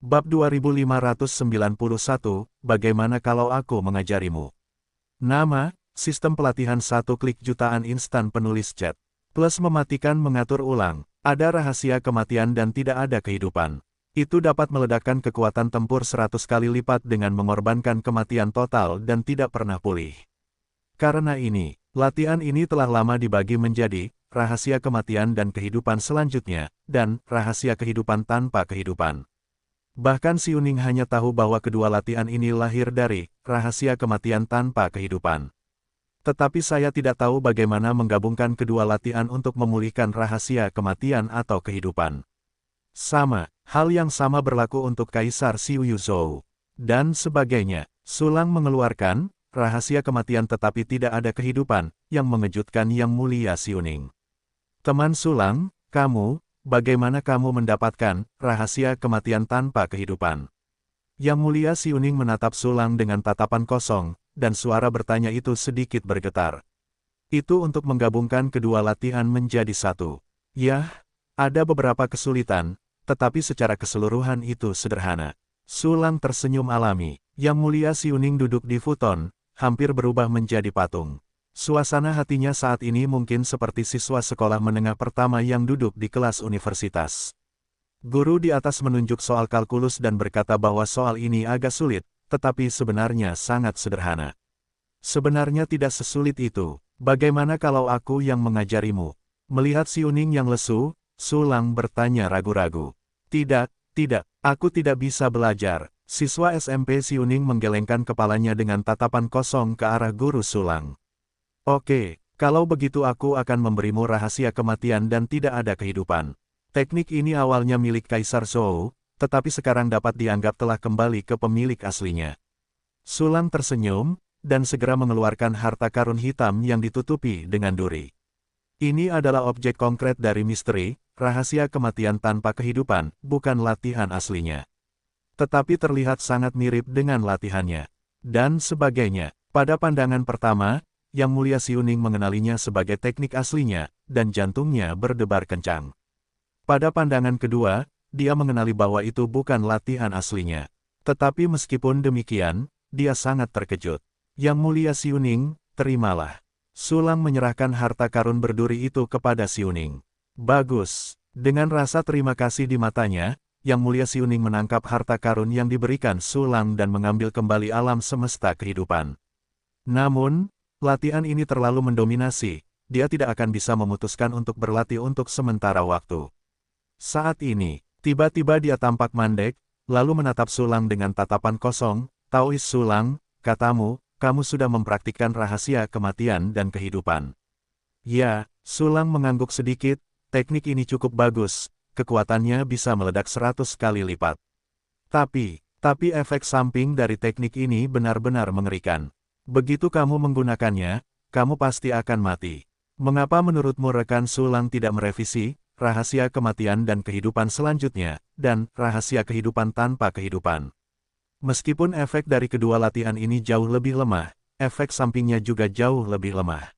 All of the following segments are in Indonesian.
Bab 2591, bagaimana kalau aku mengajarimu? Nama, sistem pelatihan satu klik jutaan instan penulis chat. Plus mematikan mengatur ulang, ada rahasia kematian dan tidak ada kehidupan. Itu dapat meledakkan kekuatan tempur 100 kali lipat dengan mengorbankan kematian total dan tidak pernah pulih. Karena ini, latihan ini telah lama dibagi menjadi rahasia kematian dan kehidupan selanjutnya, dan rahasia kehidupan tanpa kehidupan. Bahkan Si Yuning hanya tahu bahwa kedua latihan ini lahir dari rahasia kematian tanpa kehidupan. Tetapi saya tidak tahu bagaimana menggabungkan kedua latihan untuk memulihkan rahasia kematian atau kehidupan. Hal yang sama berlaku untuk Kaisar Xiu Yuzhou. Dan sebagainya, Sulang mengeluarkan rahasia kematian tetapi tidak ada kehidupan, yang mengejutkan Yang Mulia Si Yuning. Teman Sulang, kamu, bagaimana kamu mendapatkan rahasia kematian tanpa kehidupan? Yang Mulia Si Yuning menatap Sulang dengan tatapan kosong, dan suara bertanya itu sedikit bergetar. Itu untuk menggabungkan kedua latihan menjadi satu. Yah, ada beberapa kesulitan, tetapi secara keseluruhan itu sederhana. Sulang tersenyum alami. Yang Mulia Si Yuning duduk di futon, hampir berubah menjadi patung. Suasana hatinya saat ini mungkin seperti siswa sekolah menengah pertama yang duduk di kelas universitas. Guru di atas menunjuk soal kalkulus dan berkata bahwa soal ini agak sulit, tetapi sebenarnya sangat sederhana. Sebenarnya tidak sesulit itu. Bagaimana kalau aku yang mengajarimu? Melihat Si Yuning yang lesu, Sulang bertanya ragu-ragu. Tidak, aku tidak bisa belajar. Siswa SMP Si Yuning menggelengkan kepalanya dengan tatapan kosong ke arah guru Sulang. Oke, kalau begitu aku akan memberimu rahasia kematian dan tidak ada kehidupan. Teknik ini awalnya milik Kaisar Zhou, tetapi sekarang dapat dianggap telah kembali ke pemilik aslinya. Sulang tersenyum, dan segera mengeluarkan harta karun hitam yang ditutupi dengan duri. Ini adalah objek konkret dari misteri, rahasia kematian tanpa kehidupan, bukan latihan aslinya. Tetapi terlihat sangat mirip dengan latihannya. Dan sebagainya. Pada pandangan pertama, Yang Mulia Si Yuning mengenalinya sebagai teknik aslinya, dan jantungnya berdebar kencang. Pada pandangan kedua, dia mengenali bahwa itu bukan latihan aslinya. Tetapi meskipun demikian, dia sangat terkejut. Yang Mulia Si Yuning, terimalah. Sulang menyerahkan harta karun berduri itu kepada Si Yuning. Bagus. Dengan rasa terima kasih di matanya, Yang Mulia Si Yuning menangkap harta karun yang diberikan Sulang dan mengambil kembali alam semesta kehidupan. Namun, latihan ini terlalu mendominasi, dia tidak akan bisa memutuskan untuk berlatih untuk sementara waktu. Saat ini, tiba-tiba dia tampak mandek, lalu menatap Sulang dengan tatapan kosong. Taois Sulang, katamu, kamu sudah mempraktikkan rahasia kematian dan kehidupan. Ya, Sulang mengangguk sedikit, teknik ini cukup bagus, kekuatannya bisa meledak 100 kali lipat. Tapi efek samping dari teknik ini benar-benar mengerikan. Begitu kamu menggunakannya, kamu pasti akan mati. Mengapa menurutmu rekan Sulang tidak merevisi rahasia kematian dan kehidupan selanjutnya, dan rahasia kehidupan tanpa kehidupan? Meskipun efek dari kedua latihan ini jauh lebih lemah, efek sampingnya juga jauh lebih lemah.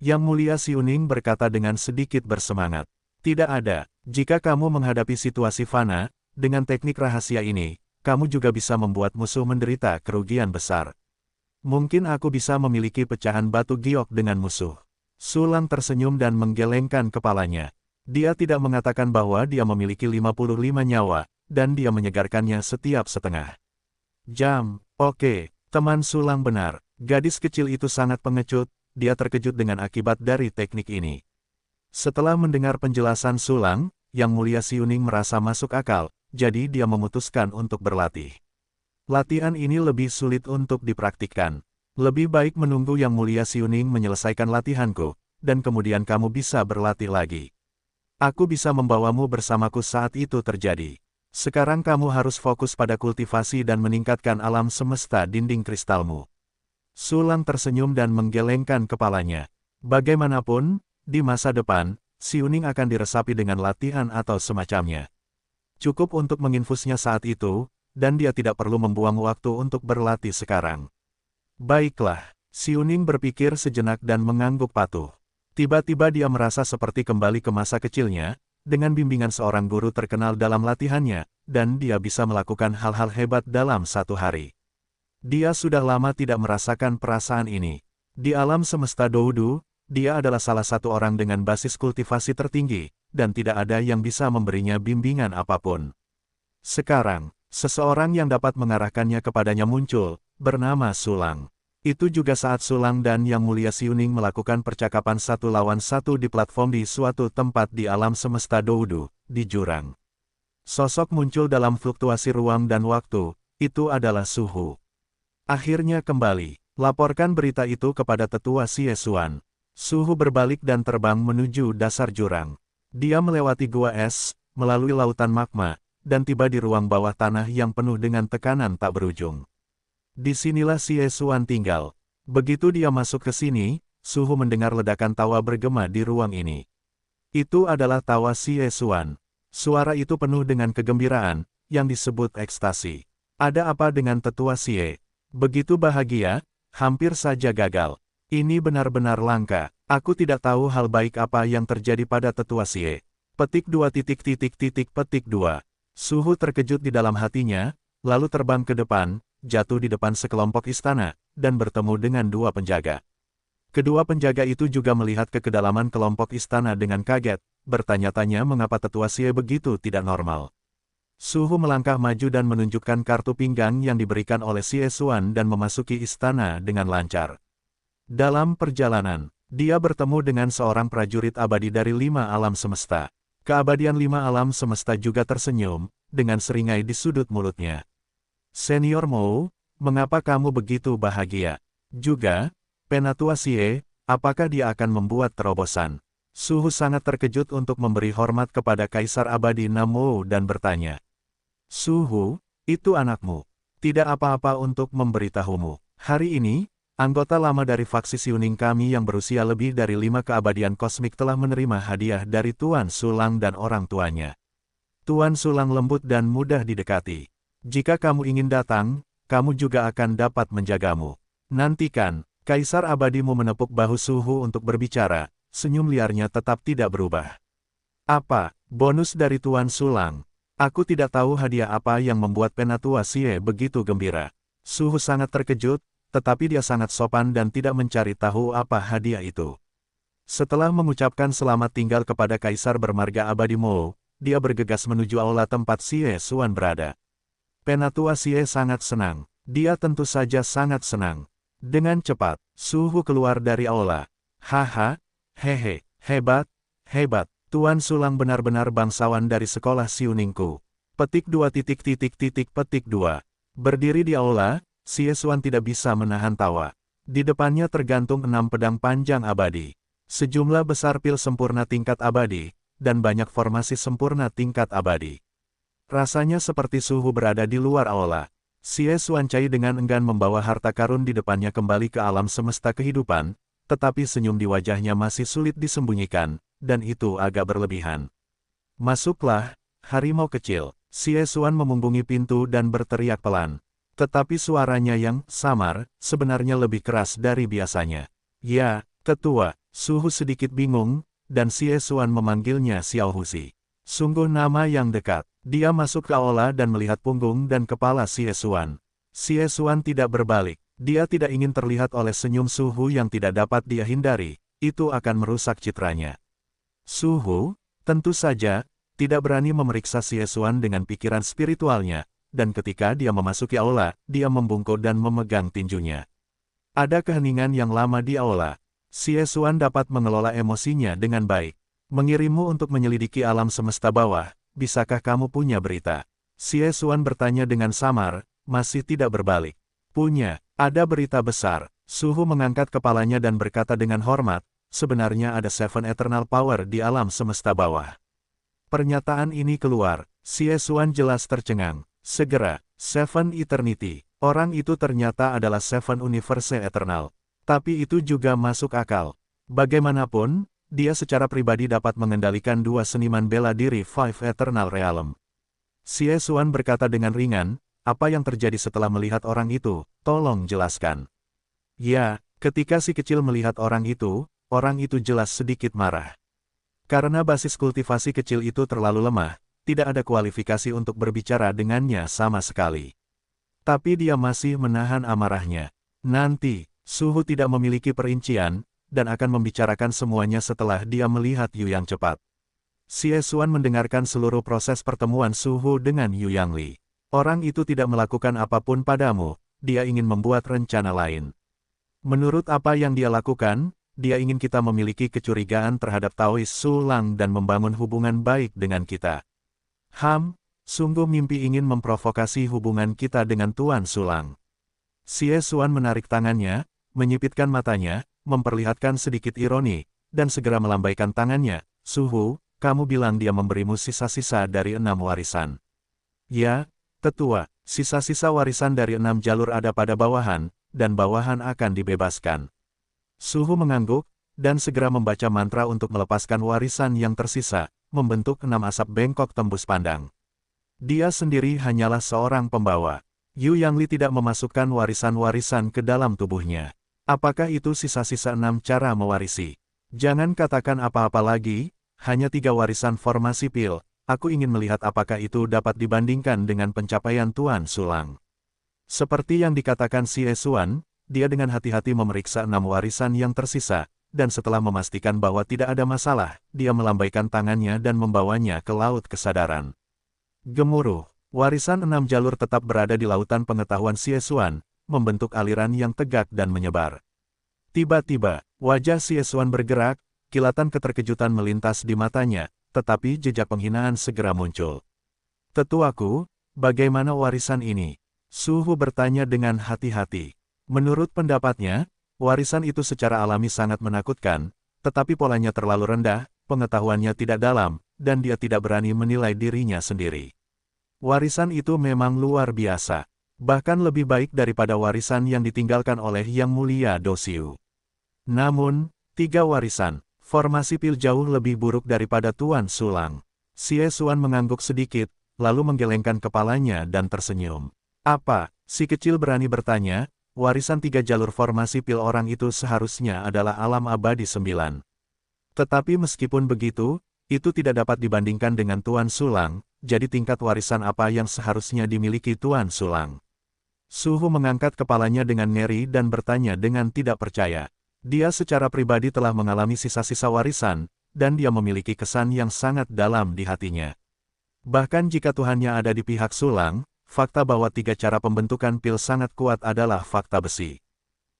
Yang Mulia Si Yuning berkata dengan sedikit bersemangat. Tidak ada, jika kamu menghadapi situasi fana, dengan teknik rahasia ini, kamu juga bisa membuat musuh menderita kerugian besar. Mungkin aku bisa memiliki pecahan batu giok dengan musuh. Sulang tersenyum dan menggelengkan kepalanya. Dia tidak mengatakan bahwa dia memiliki 55 nyawa, dan dia menyegarkannya setiap setengah jam. Oke, teman Sulang benar. Gadis kecil itu sangat pengecut, dia terkejut dengan akibat dari teknik ini. Setelah mendengar penjelasan Sulang, Yang Mulia Si Yuning merasa masuk akal, jadi dia memutuskan untuk berlatih. Latihan ini lebih sulit untuk dipraktikkan. Lebih baik menunggu Yang Mulia Si Yuning menyelesaikan latihanku, dan kemudian kamu bisa berlatih lagi. Aku bisa membawamu bersamaku saat itu terjadi. Sekarang kamu harus fokus pada kultivasi dan meningkatkan alam semesta dinding kristalmu. Sulang tersenyum dan menggelengkan kepalanya. Bagaimanapun, di masa depan, Si Yuning akan diresapi dengan latihan atau semacamnya. Cukup untuk menginfusnya saat itu, dan dia tidak perlu membuang waktu untuk berlatih sekarang. Baiklah, Si Yuning berpikir sejenak dan mengangguk patuh. Tiba-tiba dia merasa seperti kembali ke masa kecilnya, dengan bimbingan seorang guru terkenal dalam latihannya, dan dia bisa melakukan hal-hal hebat dalam satu hari. Dia sudah lama tidak merasakan perasaan ini. Di alam semesta Doudu, dia adalah salah satu orang dengan basis kultivasi tertinggi, dan tidak ada yang bisa memberinya bimbingan apapun. Sekarang, seseorang yang dapat mengarahkannya kepadanya muncul, bernama Sulang. Itu juga saat Sulang dan Yang Mulia Xiuning melakukan percakapan satu lawan satu di platform di suatu tempat di alam semesta Doudu, di jurang. Sosok muncul dalam fluktuasi ruang dan waktu, itu adalah Suhu. Akhirnya kembali, laporkan berita itu kepada tetua Xie Xuan. Suhu berbalik dan terbang menuju dasar jurang. Dia melewati gua es, melalui lautan magma, dan tiba di ruang bawah tanah yang penuh dengan tekanan tak berujung. Disinilah Xie Xuan tinggal. Begitu dia masuk ke sini, Suhu mendengar ledakan tawa bergema di ruang ini. Itu adalah tawa Xie Xuan. Suara itu penuh dengan kegembiraan, yang disebut ekstasi. Ada apa dengan tetua Xie? Begitu bahagia, hampir saja gagal. Ini benar-benar langka. Aku tidak tahu hal baik apa yang terjadi pada tetua Xie. Petik 2 petik 2. Suhu terkejut di dalam hatinya, lalu terbang ke depan, jatuh di depan sekelompok istana, dan bertemu dengan dua penjaga. Kedua penjaga itu juga melihat ke kedalaman kelompok istana dengan kaget, bertanya-tanya mengapa tetua Xie begitu tidak normal. Suhu melangkah maju dan menunjukkan kartu pinggang yang diberikan oleh Xie Xuan dan memasuki istana dengan lancar. Dalam perjalanan, dia bertemu dengan seorang prajurit abadi dari 5 alam semesta. Keabadian 5 alam semesta juga tersenyum, dengan seringai di sudut mulutnya. Senior Mou, mengapa kamu begitu bahagia? Juga, Penatua Xie, apakah dia akan membuat terobosan? Suhu sangat terkejut untuk memberi hormat kepada Kaisar Abadi Namou dan bertanya. Suhu, itu anakmu. Tidak apa-apa untuk memberitahumu. Hari ini, anggota lama dari faksi Xiuning kami yang berusia lebih dari 5 keabadian kosmik telah menerima hadiah dari Tuan Sulang dan orang tuanya. Tuan Sulang lembut dan mudah didekati. Jika kamu ingin datang, kamu juga akan dapat menjagamu. Nantikan, Kaisar Abadimu menepuk bahu Suhu untuk berbicara, senyum liarnya tetap tidak berubah. Apa, bonus dari Tuan Sulang? Aku tidak tahu hadiah apa yang membuat Penatua Xie begitu gembira. Suhu sangat terkejut, tetapi dia sangat sopan dan tidak mencari tahu apa hadiah itu. Setelah mengucapkan selamat tinggal kepada Kaisar bermarga Abadi Mou, dia bergegas menuju aula tempat Xie Xuan berada. Penatua Xie sangat senang. Dia tentu saja sangat senang. Dengan cepat, Suhu keluar dari aula. Haha, hehe, hebat, hebat. Tuan Sulang benar-benar bangsawan dari sekolah Xiuningku. Petik 2 petik 2. Berdiri di aula, Xie Xuan tidak bisa menahan tawa. Di depannya tergantung 6 pedang panjang abadi. Sejumlah besar pil sempurna tingkat abadi, dan banyak formasi sempurna tingkat abadi. Rasanya seperti Suhu berada di luar aula. Xie Xuan Cai dengan enggan membawa harta karun di depannya kembali ke alam semesta kehidupan, tetapi senyum di wajahnya masih sulit disembunyikan, dan itu agak berlebihan. Masuklah, harimau kecil. Xie Xuan memunggungi pintu dan berteriak pelan. Tetapi suaranya yang samar, sebenarnya lebih keras dari biasanya. Ya, tetua, Suhu sedikit bingung, dan Xie Xuan memanggilnya Xiao Husi. Sungguh nama yang dekat. Dia masuk ke aula dan melihat punggung dan kepala Xie Xuan. Xie Xuan tidak berbalik. Dia tidak ingin terlihat oleh senyum Suhu yang tidak dapat dia hindari. Itu akan merusak citranya. Suhu, tentu saja, tidak berani memeriksa Xie Xuan dengan pikiran spiritualnya, dan ketika dia memasuki aula, dia membungkuk dan memegang tinjunya. Ada keheningan yang lama di aula. Xie Xuan dapat mengelola emosinya dengan baik. Mengirimmu untuk menyelidiki alam semesta bawah. Bisakah kamu punya berita? Xie Xuan bertanya dengan samar, masih tidak berbalik. Punya, ada berita besar. Suhu mengangkat kepalanya dan berkata dengan hormat, sebenarnya ada Seven Eternal Power di alam semesta bawah. Pernyataan ini keluar, Xie Xuan jelas tercengang. Segera, Seven Eternity. Orang itu ternyata adalah Seven Universe Eternal. Tapi itu juga masuk akal. Bagaimanapun, dia secara pribadi dapat mengendalikan 2 seniman bela diri Five Eternal Realm. Xie Xuan berkata dengan ringan, apa yang terjadi setelah melihat orang itu, tolong jelaskan. Ya, ketika si kecil melihat orang itu jelas sedikit marah. Karena basis kultivasi kecil itu terlalu lemah, tidak ada kualifikasi untuk berbicara dengannya sama sekali. Tapi dia masih menahan amarahnya. Nanti, Suhu tidak memiliki perincian, dan akan membicarakan semuanya setelah dia melihat Yu Yang cepat. Xie Xuan mendengarkan seluruh proses pertemuan Suhu dengan Yu Yang Li. Orang itu tidak melakukan apapun padamu, dia ingin membuat rencana lain. Menurut apa yang dia lakukan, dia ingin kita memiliki kecurigaan terhadap Taois Sulang dan membangun hubungan baik dengan kita. Sungguh mimpi ingin memprovokasi hubungan kita dengan Tuan Sulang. Xie Xuan menarik tangannya, menyipitkan matanya, memperlihatkan sedikit ironi, dan segera melambaikan tangannya. Suhu, kamu bilang dia memberimu sisa-sisa dari 6 warisan. Ya, tetua, sisa-sisa warisan dari 6 jalur ada pada bawahan, dan bawahan akan dibebaskan. Suhu mengangguk, dan segera membaca mantra untuk melepaskan warisan yang tersisa, membentuk 6 asap bengkok tembus pandang. Dia sendiri hanyalah seorang pembawa. Yu Yang Li tidak memasukkan warisan-warisan ke dalam tubuhnya. Apakah itu sisa-sisa 6 cara mewarisi? Jangan katakan apa-apa lagi, hanya 3 warisan formasi pil. Aku ingin melihat apakah itu dapat dibandingkan dengan pencapaian Tuan Sulang. Seperti yang dikatakan Xie Xuan, dia dengan hati-hati memeriksa 6 warisan yang tersisa, dan setelah memastikan bahwa tidak ada masalah, dia melambaikan tangannya dan membawanya ke laut kesadaran. Gemuruh, warisan 6 jalur tetap berada di lautan pengetahuan Xie Xuan, membentuk aliran yang tegak dan menyebar. Tiba-tiba, wajah Xie Xuan bergerak, kilatan keterkejutan melintas di matanya, tetapi jejak penghinaan segera muncul. Tetuaku, bagaimana warisan ini? Suhu bertanya dengan hati-hati. Menurut pendapatnya, warisan itu secara alami sangat menakutkan, tetapi polanya terlalu rendah, pengetahuannya tidak dalam, dan dia tidak berani menilai dirinya sendiri. Warisan itu memang luar biasa, bahkan lebih baik daripada warisan yang ditinggalkan oleh Yang Mulia Dosiu. Namun, 3 warisan, formasi pil jauh lebih buruk daripada Tuan Sulang. Xie Xuan mengangguk sedikit, lalu menggelengkan kepalanya dan tersenyum. Apa? Si kecil berani bertanya. Warisan 3 jalur formasi pil orang itu seharusnya adalah alam abadi 9. Tetapi meskipun begitu, itu tidak dapat dibandingkan dengan Tuan Sulang, jadi tingkat warisan apa yang seharusnya dimiliki Tuan Sulang? Suhu mengangkat kepalanya dengan ngeri dan bertanya dengan tidak percaya. Dia secara pribadi telah mengalami sisa-sisa warisan, dan dia memiliki kesan yang sangat dalam di hatinya. Bahkan jika Tuhannya ada di pihak Sulang, fakta bahwa 3 cara pembentukan pil sangat kuat adalah fakta besi.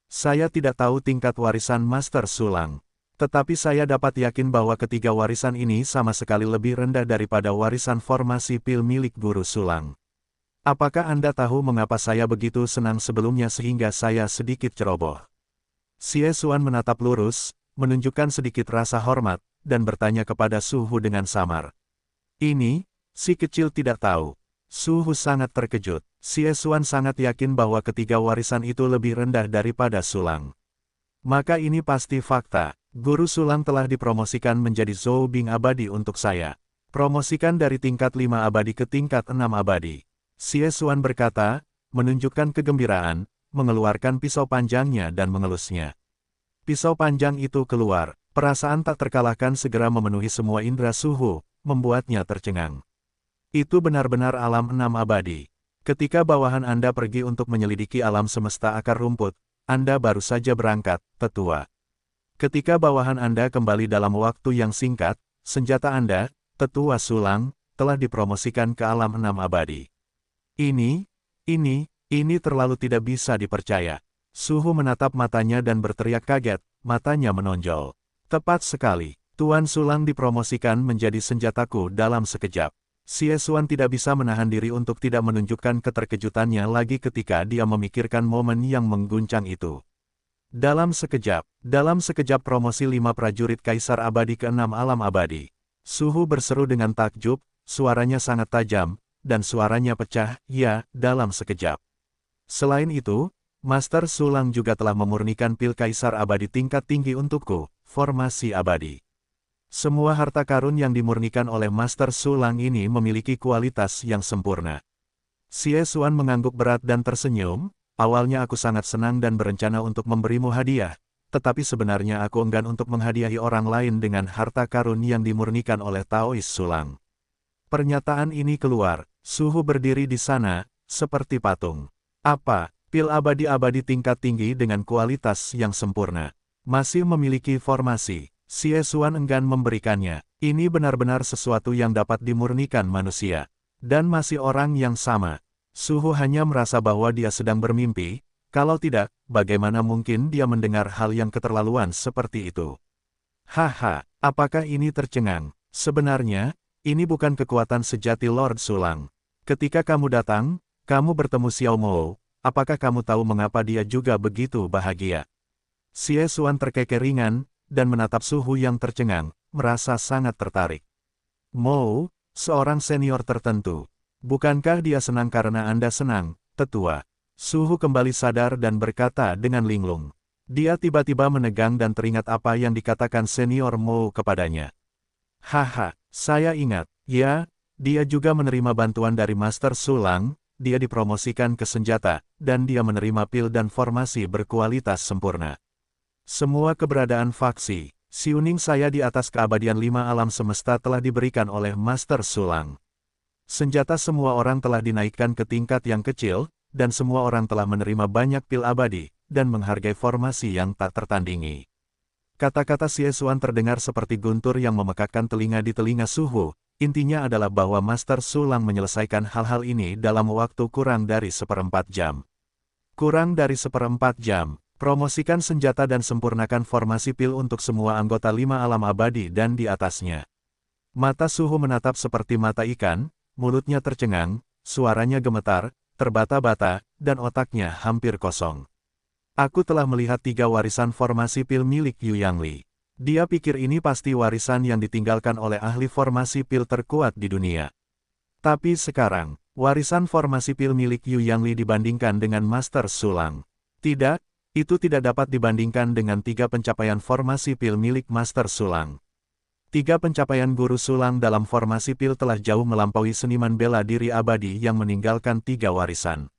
Saya tidak tahu tingkat warisan Master Sulang, tetapi saya dapat yakin bahwa ketiga warisan ini sama sekali lebih rendah daripada warisan formasi pil milik Guru Sulang. Apakah Anda tahu mengapa saya begitu senang sebelumnya sehingga saya sedikit ceroboh? Xie Xuan menatap lurus, menunjukkan sedikit rasa hormat, dan bertanya kepada Suhu dengan samar. Ini, si kecil tidak tahu. Suhu sangat terkejut. Xie Xuan sangat yakin bahwa ketiga warisan itu lebih rendah daripada Sulang. Maka ini pasti fakta. Guru Sulang telah dipromosikan menjadi Zhou Bing abadi untuk saya. Promosikan dari tingkat 5 abadi ke tingkat 6 abadi. Xie Xuan berkata, menunjukkan kegembiraan, mengeluarkan pisau panjangnya dan mengelusnya. Pisau panjang itu keluar. Perasaan tak terkalahkan segera memenuhi semua indera Suhu, membuatnya tercengang. Itu benar-benar alam 6 abadi. Ketika bawahan Anda pergi untuk menyelidiki alam semesta akar rumput, Anda baru saja berangkat, tetua. Ketika bawahan Anda kembali dalam waktu yang singkat, senjata Anda, tetua Sulang, telah dipromosikan ke alam 6 abadi. Ini terlalu tidak bisa dipercaya. Suhu menatap matanya dan berteriak kaget, matanya menonjol. Tepat sekali, Tuan Sulang dipromosikan menjadi senjataku dalam sekejap. Xie Xuan tidak bisa menahan diri untuk tidak menunjukkan keterkejutannya lagi ketika dia memikirkan momen yang mengguncang itu. Dalam sekejap promosi 5 prajurit Kaisar Abadi ke-6 alam abadi. Suhu berseru dengan takjub, suaranya sangat tajam, dan suaranya pecah, ya, dalam sekejap. Selain itu, Master Sulang juga telah memurnikan pil Kaisar Abadi tingkat tinggi untukku, formasi abadi. Semua harta karun yang dimurnikan oleh Master Sulang ini memiliki kualitas yang sempurna. Xie Xuan mengangguk berat dan tersenyum, awalnya aku sangat senang dan berencana untuk memberimu hadiah, tetapi sebenarnya aku enggan untuk menghadiahi orang lain dengan harta karun yang dimurnikan oleh Taois Sulang. Pernyataan ini keluar, Suhu berdiri di sana, seperti patung. Apa, pil abadi-abadi tingkat tinggi dengan kualitas yang sempurna. Masih memiliki formasi, Xie Xuan enggan memberikannya. Ini benar-benar sesuatu yang dapat dimurnikan manusia. Dan masih orang yang sama. Suhu hanya merasa bahwa dia sedang bermimpi, kalau tidak, bagaimana mungkin dia mendengar hal yang keterlaluan seperti itu? Haha, apakah ini tercengang? Sebenarnya, ini bukan kekuatan sejati Lord Sulang. Ketika kamu datang, kamu bertemu Xiao Mo, apakah kamu tahu mengapa dia juga begitu bahagia? Xie Xuan terkekeh ringan, dan menatap Suhu yang tercengang, merasa sangat tertarik. Mo, seorang senior tertentu. Bukankah dia senang karena Anda senang, tetua? Suhu kembali sadar dan berkata dengan linglung. Dia tiba-tiba menegang dan teringat apa yang dikatakan senior Mo kepadanya. Haha, saya ingat, ya, dia juga menerima bantuan dari Master Sulang, dia dipromosikan ke senjata, dan dia menerima pil dan formasi berkualitas sempurna. Semua keberadaan faksi, Xiuning saya di atas keabadian 5 alam semesta telah diberikan oleh Master Sulang. Senjata semua orang telah dinaikkan ke tingkat yang kecil, dan semua orang telah menerima banyak pil abadi, dan menghargai formasi yang tak tertandingi. Kata-kata Xie Xuan terdengar seperti guntur yang memekakkan telinga di telinga Suhu, intinya adalah bahwa Master Sulang menyelesaikan hal-hal ini dalam waktu kurang dari 1/4 jam. Kurang dari 1/4 jam, promosikan senjata dan sempurnakan formasi pil untuk semua anggota 5 alam abadi dan di atasnya. Mata Suhu menatap seperti mata ikan, mulutnya tercengang, suaranya gemetar, terbata-bata, dan otaknya hampir kosong. Aku telah melihat 3 warisan formasi pil milik Yu Yangli. Dia pikir ini pasti warisan yang ditinggalkan oleh ahli formasi pil terkuat di dunia. Tapi sekarang, warisan formasi pil milik Yu Yangli dibandingkan dengan Master Sulang. Tidak, itu tidak dapat dibandingkan dengan 3 pencapaian formasi pil milik Master Sulang. 3 pencapaian Guru Sulang dalam formasi pil telah jauh melampaui seniman bela diri abadi yang meninggalkan 3 warisan.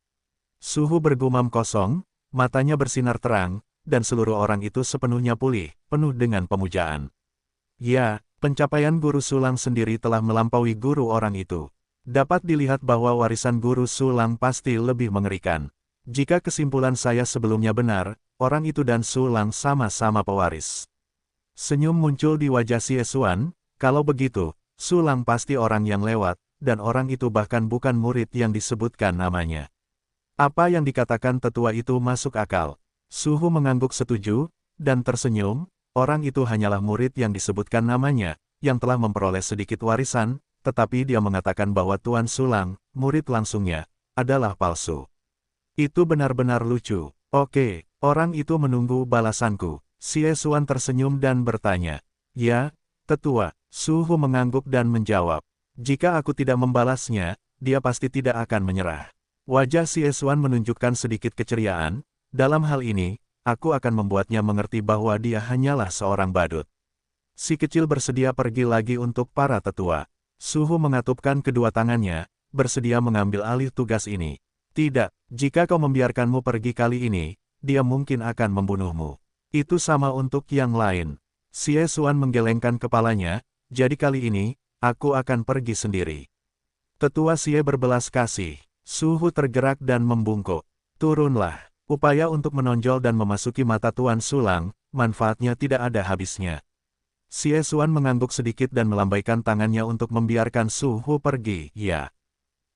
Suhu bergumam kosong, matanya bersinar terang, dan seluruh orang itu sepenuhnya pulih, penuh dengan pemujaan. Ya, pencapaian Guru Sulang sendiri telah melampaui guru orang itu. Dapat dilihat bahwa warisan Guru Sulang pasti lebih mengerikan. Jika kesimpulan saya sebelumnya benar, orang itu dan Sulang sama-sama pewaris. Senyum muncul di wajah Xie Xuan, kalau begitu, Sulang pasti orang yang lewat, dan orang itu bahkan bukan murid yang disebutkan namanya. Apa yang dikatakan tetua itu masuk akal. Suhu mengangguk setuju, dan tersenyum, orang itu hanyalah murid yang disebutkan namanya, yang telah memperoleh sedikit warisan, tetapi dia mengatakan bahwa Tuan Sulang, murid langsungnya, adalah palsu. Itu benar-benar lucu. Oke, orang itu menunggu balasanku. Xie Xuan tersenyum dan bertanya. Ya, tetua, Suhu mengangguk dan menjawab. Jika aku tidak membalasnya, dia pasti tidak akan menyerah. Wajah Xie Xuan menunjukkan sedikit keceriaan. Dalam hal ini, aku akan membuatnya mengerti bahwa dia hanyalah seorang badut. Si kecil bersedia pergi lagi untuk para tetua. Suhu mengatupkan kedua tangannya, bersedia mengambil alih tugas ini. Tidak, jika kau membiarkanmu pergi kali ini, dia mungkin akan membunuhmu. Itu sama untuk yang lain. Xie Xuan menggelengkan kepalanya, jadi kali ini, aku akan pergi sendiri. Tetua Xie berbelas kasih. Suhu tergerak dan membungkuk. Turunlah. Upaya untuk menonjol dan memasuki mata Tuan Sulang, manfaatnya tidak ada habisnya. Xie Xuan mengangguk sedikit dan melambaikan tangannya untuk membiarkan Suhu pergi. Ya.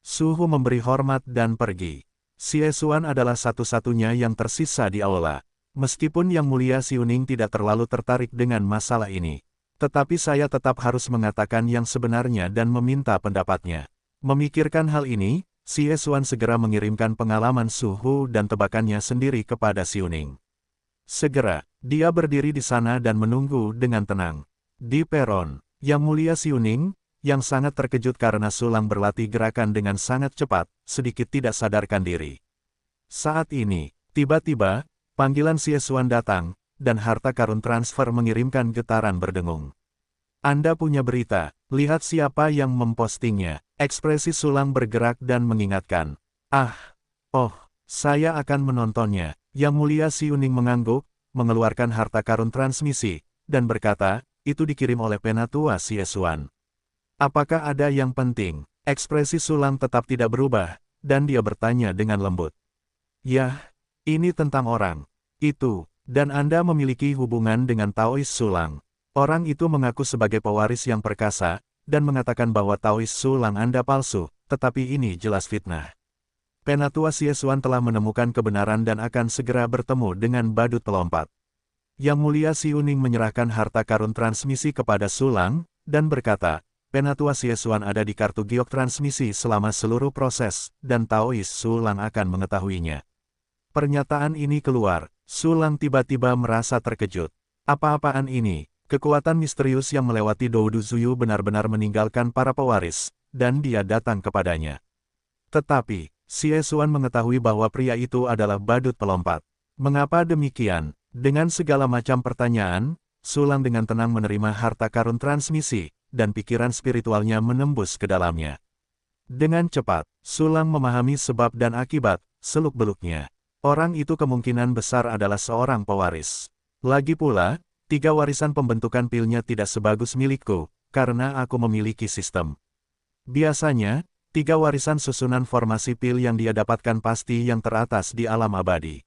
Suhu memberi hormat dan pergi. Xie Xuan adalah satu-satunya yang tersisa di aula. Meskipun Yang Mulia Xiuning tidak terlalu tertarik dengan masalah ini. Tetapi saya tetap harus mengatakan yang sebenarnya dan meminta pendapatnya. Memikirkan hal ini, Xie Xuan segera mengirimkan pengalaman Suhu dan tebakannya sendiri kepada Xiuning. Segera, dia berdiri di sana dan menunggu dengan tenang. Di peron, Yang Mulia Xiuning, yang sangat terkejut karena Sulang berlatih gerakan dengan sangat cepat, sedikit tidak sadarkan diri. Saat ini, tiba-tiba, panggilan Xie Xuan datang, dan harta karun transfer mengirimkan getaran berdengung. Anda punya berita, lihat siapa yang mempostingnya. Ekspresi Sulang bergerak dan mengingatkan. Ah, oh, saya akan menontonnya. Yang Mulia Xiuning mengangguk, mengeluarkan harta karun transmisi, dan berkata, itu dikirim oleh Penatua Xiesuan. Apakah ada yang penting? Ekspresi Sulang tetap tidak berubah, dan dia bertanya dengan lembut. Yah, ini tentang orang. Itu, dan Anda memiliki hubungan dengan Taois Sulang. Orang itu mengaku sebagai pewaris yang perkasa, dan mengatakan bahwa Taois Sulang Anda palsu, tetapi ini jelas fitnah. Penatua Xiesuan telah menemukan kebenaran dan akan segera bertemu dengan badut pelompat. Yang Mulia Xiuning menyerahkan harta karun transmisi kepada Sulang, dan berkata, Penatua Xiesuan ada di kartu giok transmisi selama seluruh proses, dan Taois Sulang akan mengetahuinya. Pernyataan ini keluar, Sulang tiba-tiba merasa terkejut. Apa-apaan ini? Kekuatan misterius yang melewati Doudu Zuyu benar-benar meninggalkan para pewaris, dan dia datang kepadanya. Tetapi, Xiesuan mengetahui bahwa pria itu adalah badut pelompat. Mengapa demikian? Dengan segala macam pertanyaan, Sulang dengan tenang menerima harta karun transmisi, dan pikiran spiritualnya menembus ke dalamnya. Dengan cepat, Sulang memahami sebab dan akibat, seluk-beluknya. Orang itu kemungkinan besar adalah seorang pewaris. Lagi pula, 3 warisan pembentukan pilnya tidak sebagus milikku, karena aku memiliki sistem. Biasanya, 3 warisan susunan formasi pil yang dia dapatkan pasti yang teratas di alam abadi.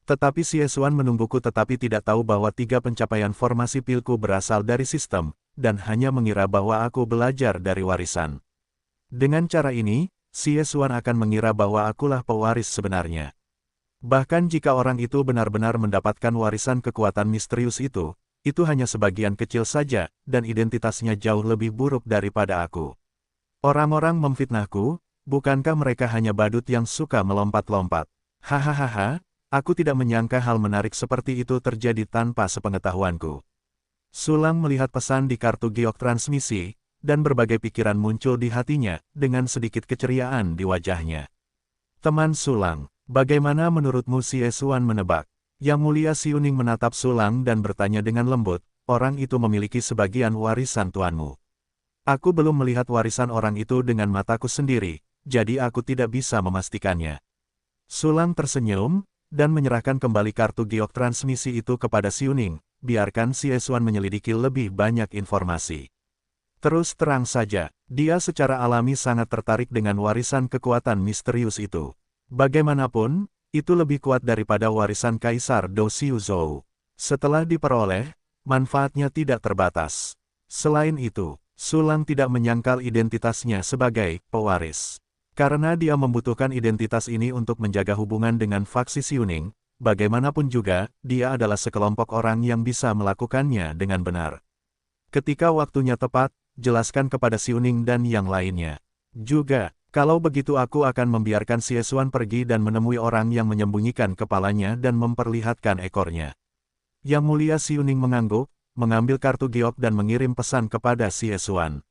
Tetapi Xiesuan menungguku tetapi tidak tahu bahwa 3 pencapaian formasi pilku berasal dari sistem, dan hanya mengira bahwa aku belajar dari warisan. Dengan cara ini, Xiesuan akan mengira bahwa akulah pewaris sebenarnya. Bahkan jika orang itu benar-benar mendapatkan warisan kekuatan misterius itu hanya sebagian kecil saja, dan identitasnya jauh lebih buruk daripada aku. Orang-orang memfitnahku, bukankah mereka hanya badut yang suka melompat-lompat? Hahaha, aku tidak menyangka hal menarik seperti itu terjadi tanpa sepengetahuanku. Sulang melihat pesan di kartu giok transmisi, dan berbagai pikiran muncul di hatinya, dengan sedikit keceriaan di wajahnya. Teman Sulang, bagaimana menurutmu Xiesuan menebak? Yang Mulia Xiuning menatap Sulang dan bertanya dengan lembut, orang itu memiliki sebagian warisan tuanmu. Aku belum melihat warisan orang itu dengan mataku sendiri, jadi aku tidak bisa memastikannya. Sulang tersenyum, dan menyerahkan kembali kartu giok transmisi itu kepada Xiuning, biarkan Xiesuan menyelidiki lebih banyak informasi. Terus terang saja, dia secara alami sangat tertarik dengan warisan kekuatan misterius itu. Bagaimanapun, itu lebih kuat daripada warisan Kaisar Dou Xiuzhou. Setelah diperoleh, manfaatnya tidak terbatas. Selain itu, Sulang tidak menyangkal identitasnya sebagai pewaris. Karena dia membutuhkan identitas ini untuk menjaga hubungan dengan faksi Xiuning, bagaimanapun juga, dia adalah sekelompok orang yang bisa melakukannya dengan benar. Ketika waktunya tepat, jelaskan kepada Xiuning dan yang lainnya. Juga, kalau begitu aku akan membiarkan Xiesuan pergi dan menemui orang yang menyembunyikan kepalanya dan memperlihatkan ekornya. Yang Mulia Xiuning mengangguk, mengambil kartu giok dan mengirim pesan kepada Xiesuan.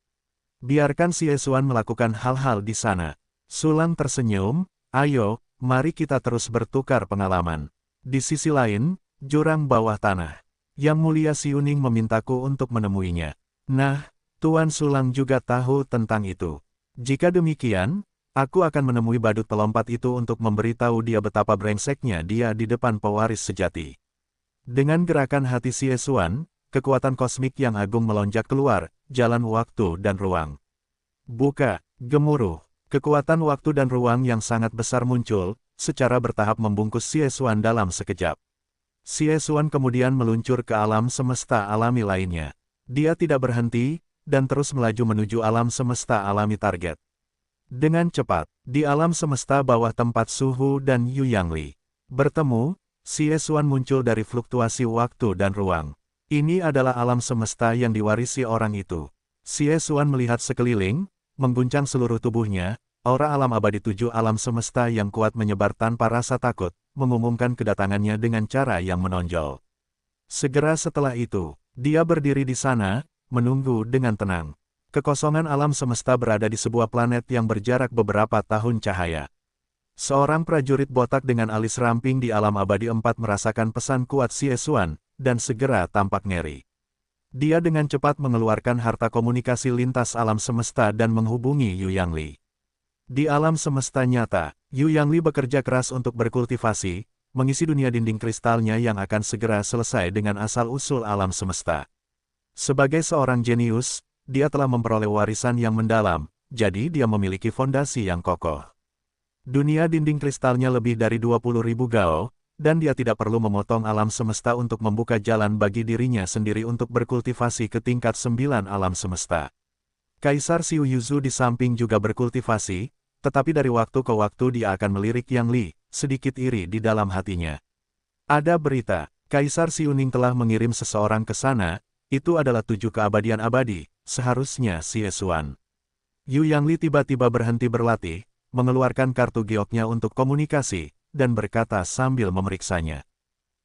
Biarkan Xiesuan melakukan hal-hal di sana. Sulang tersenyum, ayo, mari kita terus bertukar pengalaman. Di sisi lain, jurang bawah tanah. Yang Mulia Xiuning memintaku untuk menemuinya. Nah, Tuan Sulang juga tahu tentang itu. Jika demikian, aku akan menemui badut pelompat itu untuk memberitahu dia betapa brengseknya dia di depan pewaris sejati. Dengan gerakan hati Xiesuan, kekuatan kosmik yang agung melonjak keluar, jalan waktu dan ruang. Buka, gemuruh, kekuatan waktu dan ruang yang sangat besar muncul, secara bertahap membungkus Xiesuan dalam sekejap. Xiesuan kemudian meluncur ke alam semesta alami lainnya. Dia tidak berhenti, dan terus melaju menuju alam semesta alami target. Dengan cepat, di alam semesta bawah tempat Suhu dan Yu Yangli bertemu, Xiesuan muncul dari fluktuasi waktu dan ruang. Ini adalah alam semesta yang diwarisi orang itu. Xiesuan melihat sekeliling, mengguncang seluruh tubuhnya, aura alam abadi 7 alam semesta yang kuat menyebar tanpa rasa takut, mengumumkan kedatangannya dengan cara yang menonjol. Segera setelah itu, dia berdiri di sana, menunggu dengan tenang. Kekosongan alam semesta berada di sebuah planet yang berjarak beberapa tahun cahaya. Seorang prajurit botak dengan alis ramping di alam abadi 4 merasakan pesan kuat Xiesuan, dan segera tampak ngeri. Dia dengan cepat mengeluarkan harta komunikasi lintas alam semesta dan menghubungi Yu Yangli. Di alam semesta nyata, Yu Yangli bekerja keras untuk berkultivasi, mengisi dunia dinding kristalnya yang akan segera selesai dengan asal-usul alam semesta. Sebagai seorang jenius, dia telah memperoleh warisan yang mendalam, jadi dia memiliki fondasi yang kokoh. Dunia dinding kristalnya lebih dari 20.000 gao, dan dia tidak perlu memotong alam semesta untuk membuka jalan bagi dirinya sendiri untuk berkultivasi ke tingkat 9 alam semesta. Kaisar Xiu Yuzu di samping juga berkultivasi, tetapi dari waktu ke waktu dia akan melirik Yang Li, sedikit iri di dalam hatinya. Ada berita, Kaisar Xiuning telah mengirim seseorang ke sana, itu adalah 7 keabadian abadi, seharusnya Xie Xuan. Yu Yangli tiba-tiba berhenti berlatih, mengeluarkan kartu gioknya untuk komunikasi, dan berkata sambil memeriksanya.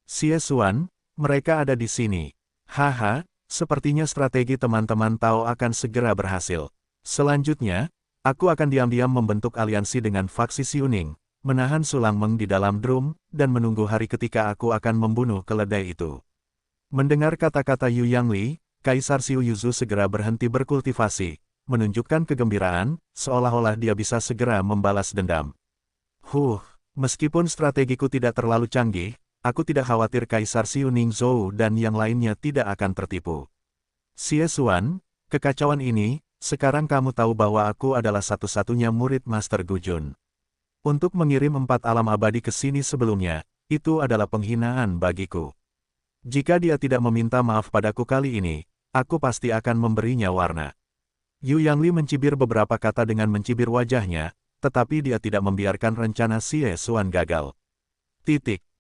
Xie Xuan, mereka ada di sini. Haha. Sepertinya strategi teman-teman Tao akan segera berhasil. Selanjutnya, aku akan diam-diam membentuk aliansi dengan faksi Xiuning, menahan Sulang Meng di dalam drum, dan menunggu hari ketika aku akan membunuh keledai itu. Mendengar kata-kata Yu Yangli, Kaisar Xiu Yuzu segera berhenti berkultivasi, menunjukkan kegembiraan, seolah-olah dia bisa segera membalas dendam. Meskipun strategiku tidak terlalu canggih, aku tidak khawatir Kaisar Xiuning Zhou dan yang lainnya tidak akan tertipu. Xie Xuan, kekacauan ini, sekarang kamu tahu bahwa aku adalah satu-satunya murid Master Gujun. Untuk mengirim 4 alam abadi ke sini sebelumnya, itu adalah penghinaan bagiku. Jika dia tidak meminta maaf padaku kali ini, aku pasti akan memberinya warna. Yu Yangli mencibir beberapa kata dengan mencibir wajahnya, tetapi dia tidak membiarkan rencana Xie Xuan gagal.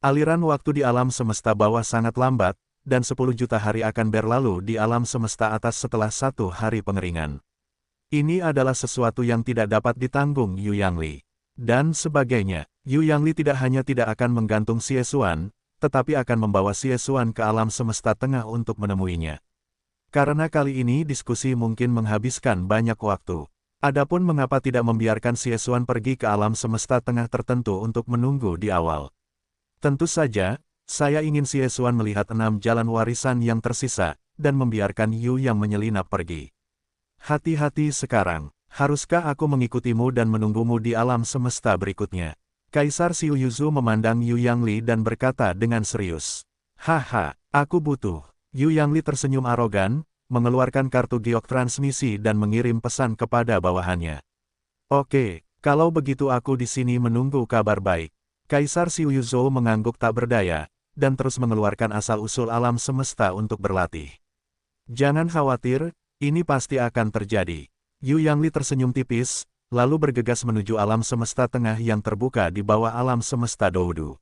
Aliran waktu di alam semesta bawah sangat lambat, dan 10 juta hari akan berlalu di alam semesta atas setelah 1 hari pengeringan. Ini adalah sesuatu yang tidak dapat ditanggung Yu Yangli. Dan sebagainya, Yu Yangli tidak hanya tidak akan menggantung Xie Xuan, tetapi akan membawa Xie Xuan ke alam semesta tengah untuk menemuinya. Karena kali ini diskusi mungkin menghabiskan banyak waktu. Adapun mengapa tidak membiarkan Xie Xuan pergi ke alam semesta tengah tertentu untuk menunggu di awal. Tentu saja, saya ingin Xie Xuan melihat 6 jalan warisan yang tersisa, dan membiarkan Yu yang menyelinap pergi. Hati-hati sekarang, haruskah aku mengikutimu dan menunggumu di alam semesta berikutnya? Kaisar Xiu Yuzu memandang Yu Yangli dan berkata dengan serius. Haha, aku butuh. Yu Yangli tersenyum arogan, mengeluarkan kartu giok transmisi dan mengirim pesan kepada bawahannya. Oke, kalau begitu aku di sini menunggu kabar baik. Kaisar Xiu Yuzu mengangguk tak berdaya, dan terus mengeluarkan asal-usul alam semesta untuk berlatih. Jangan khawatir, ini pasti akan terjadi. Yu Yangli tersenyum tipis, lalu bergegas menuju alam semesta tengah yang terbuka di bawah alam semesta Doudu.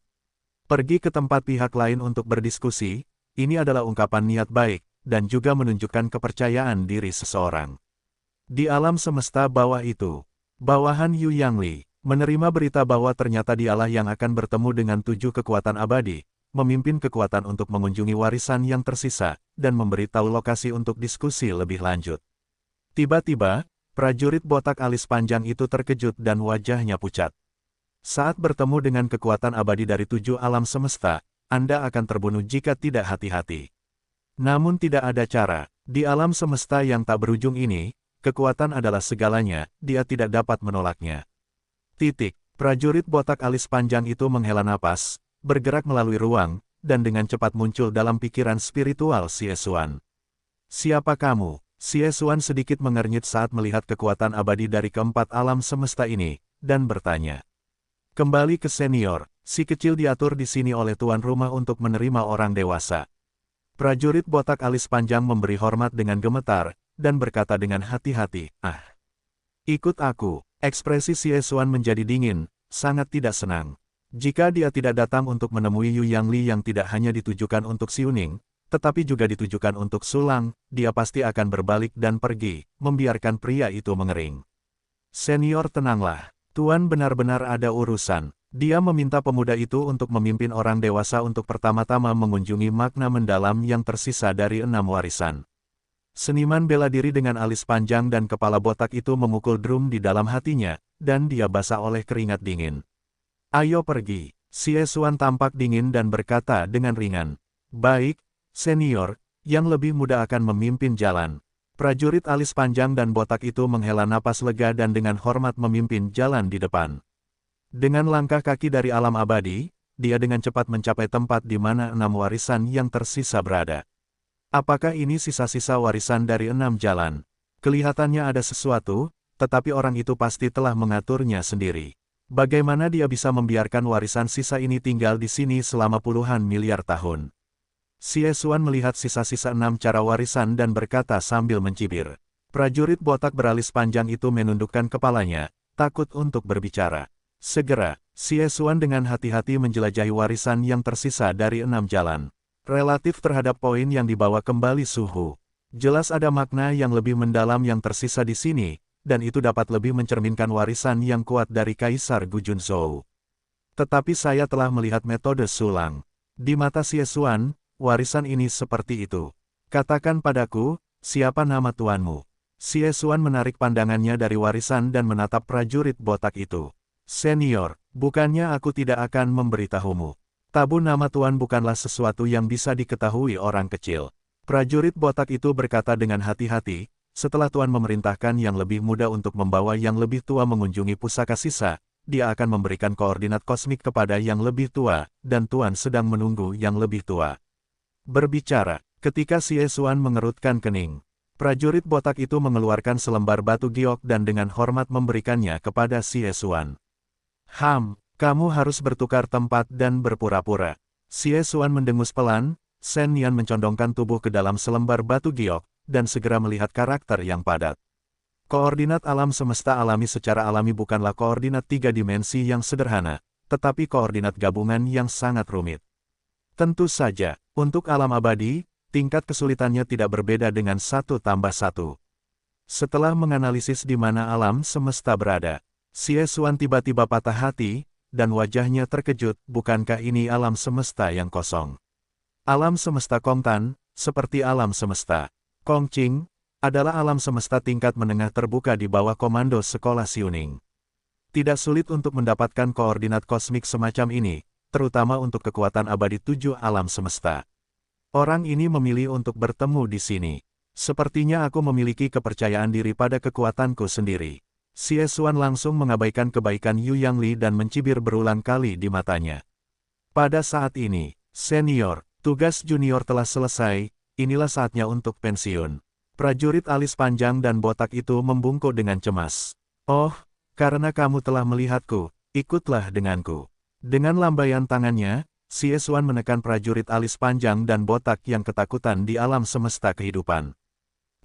Pergi ke tempat pihak lain untuk berdiskusi, ini adalah ungkapan niat baik, dan juga menunjukkan kepercayaan diri seseorang. Di alam semesta bawah itu, bawahan Yu Yangli menerima berita bahwa ternyata dialah yang akan bertemu dengan 7 kekuatan abadi, memimpin kekuatan untuk mengunjungi warisan yang tersisa, dan memberitahu lokasi untuk diskusi lebih lanjut. Tiba-tiba, prajurit botak alis panjang itu terkejut dan wajahnya pucat. Saat bertemu dengan kekuatan abadi dari 7 alam semesta, Anda akan terbunuh jika tidak hati-hati. Namun tidak ada cara, di alam semesta yang tak berujung ini, kekuatan adalah segalanya, dia tidak dapat menolaknya. Prajurit botak alis panjang itu menghela napas, bergerak melalui ruang, dan dengan cepat muncul dalam pikiran spiritual Xie Xuan. Siapa kamu? Xie Xuan sedikit mengernyit saat melihat kekuatan abadi dari keempat alam semesta ini, dan bertanya. Kembali ke senior, si kecil diatur di sini oleh tuan rumah untuk menerima orang dewasa. Prajurit botak alis panjang memberi hormat dengan gemetar, dan berkata dengan hati-hati, ikut aku. Ekspresi Xie Xuan menjadi dingin, sangat tidak senang. Jika dia tidak datang untuk menemui Yu Yangli yang tidak hanya ditujukan untuk Xiuning, tetapi juga ditujukan untuk Sulang, dia pasti akan berbalik dan pergi, membiarkan pria itu mengering. Senior tenanglah, Tuan benar-benar ada urusan. Dia meminta pemuda itu untuk memimpin orang dewasa untuk pertama-tama mengunjungi makna mendalam yang tersisa dari 6 warisan. Seniman bela diri dengan alis panjang dan kepala botak itu memukul drum di dalam hatinya, dan dia basah oleh keringat dingin. Ayo pergi. Xie Xuan tampak dingin dan berkata dengan ringan. Baik, senior, yang lebih muda akan memimpin jalan. Prajurit alis panjang dan botak itu menghela napas lega dan dengan hormat memimpin jalan di depan. Dengan langkah kaki dari alam abadi, dia dengan cepat mencapai tempat di mana 6 warisan yang tersisa berada. Apakah ini sisa-sisa warisan dari 6 jalan? Kelihatannya ada sesuatu, tetapi orang itu pasti telah mengaturnya sendiri. Bagaimana dia bisa membiarkan warisan sisa ini tinggal di sini selama puluhan miliar tahun? Xie Xuan melihat sisa-sisa 6 cara warisan dan berkata sambil mencibir. Prajurit botak beralis panjang itu menundukkan kepalanya, takut untuk berbicara. Segera, Xie Xuan dengan hati-hati menjelajahi warisan yang tersisa dari 6 jalan. Relatif terhadap poin yang dibawa kembali suhu. Jelas ada makna yang lebih mendalam yang tersisa di sini, dan itu dapat lebih mencerminkan warisan yang kuat dari Kaisar Gu Junzhou. Tetapi saya telah melihat metode sulang. Di mata Xie Xuan, warisan ini seperti itu. Katakan padaku, siapa nama tuanmu? Xie Xuan menarik pandangannya dari warisan dan menatap prajurit botak itu. Senior, bukannya aku tidak akan memberitahumu. Tabu nama tuan bukanlah sesuatu yang bisa diketahui orang kecil. Prajurit botak itu berkata dengan hati-hati, setelah tuan memerintahkan yang lebih muda untuk membawa yang lebih tua mengunjungi pusaka sisa, dia akan memberikan koordinat kosmik kepada yang lebih tua, dan tuan sedang menunggu yang lebih tua. Berbicara, ketika Xie Xuan mengerutkan kening, prajurit botak itu mengeluarkan selembar batu giok dan dengan hormat memberikannya kepada Xie Xuan. Kamu harus bertukar tempat dan berpura-pura. Xie Xuan mendengus pelan, Shen Nian mencondongkan tubuh ke dalam selembar batu giok, dan segera melihat karakter yang padat. Koordinat alam semesta alami secara alami bukanlah koordinat 3 dimensi yang sederhana, tetapi koordinat gabungan yang sangat rumit. Tentu saja, untuk alam abadi, tingkat kesulitannya tidak berbeda dengan 1 tambah 1. Setelah menganalisis di mana alam semesta berada, Xie Xuan tiba-tiba patah hati, dan wajahnya terkejut, bukankah ini alam semesta yang kosong? Alam semesta Kongtan, seperti alam semesta Kongqing, adalah alam semesta tingkat menengah terbuka di bawah komando sekolah Xiuning. Tidak sulit untuk mendapatkan koordinat kosmik semacam ini, terutama untuk kekuatan abadi 7 alam semesta. Orang ini memilih untuk bertemu di sini. Sepertinya aku memiliki kepercayaan diri pada kekuatanku sendiri. Xie Xuan langsung mengabaikan kebaikan Yu Yangli dan mencibir berulang kali di matanya. Pada saat ini, senior, tugas junior telah selesai, inilah saatnya untuk pensiun. Prajurit alis panjang dan botak itu membungkuk dengan cemas. Oh, karena kamu telah melihatku, ikutlah denganku. Dengan lambaian tangannya, Xie Xuan menekan prajurit alis panjang dan botak yang ketakutan di alam semesta kehidupan.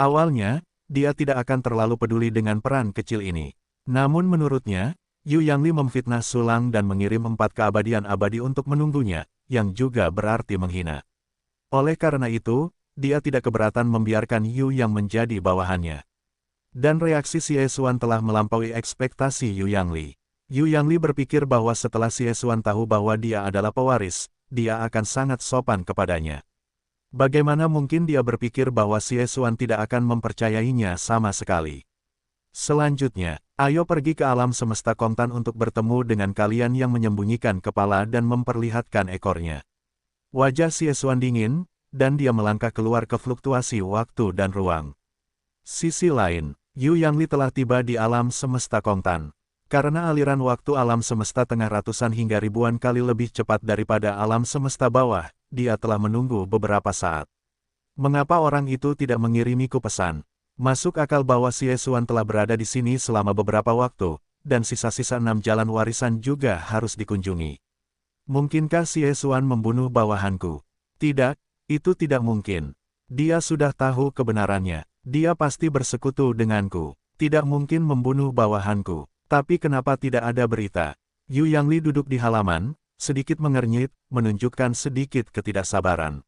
Awalnya, dia tidak akan terlalu peduli dengan peran kecil ini. Namun menurutnya, Yu Yangli memfitnah Sulang dan mengirim 4 keabadian abadi untuk menunggunya, yang juga berarti menghina. Oleh karena itu, dia tidak keberatan membiarkan Yu yang menjadi bawahannya. Dan reaksi Xie Xuan telah melampaui ekspektasi Yu Yangli. Yu Yangli berpikir bahwa setelah Xie Xuan tahu bahwa dia adalah pewaris, dia akan sangat sopan kepadanya. Bagaimana mungkin dia berpikir bahwa Xie Xuan tidak akan mempercayainya sama sekali? Selanjutnya, ayo pergi ke alam semesta Kongtan untuk bertemu dengan kalian yang menyembunyikan kepala dan memperlihatkan ekornya. Wajah Xie Xuan dingin, dan dia melangkah keluar ke fluktuasi waktu dan ruang. Sisi lain, Yu Yangli telah tiba di alam semesta Kongtan. Karena aliran waktu alam semesta tengah ratusan hingga ribuan kali lebih cepat daripada alam semesta bawah, dia telah menunggu beberapa saat. Mengapa orang itu tidak mengirimiku pesan? Masuk akal bahwa Xie Xuan telah berada di sini selama beberapa waktu, dan sisa-sisa 6 jalan warisan juga harus dikunjungi. Mungkinkah Xie Xuan membunuh bawahanku? Tidak, itu tidak mungkin. Dia sudah tahu kebenarannya. Dia pasti bersekutu denganku. Tidak mungkin membunuh bawahanku. Tapi kenapa tidak ada berita? Yu Yangli duduk di halaman, sedikit mengernyit, menunjukkan sedikit ketidaksabaran.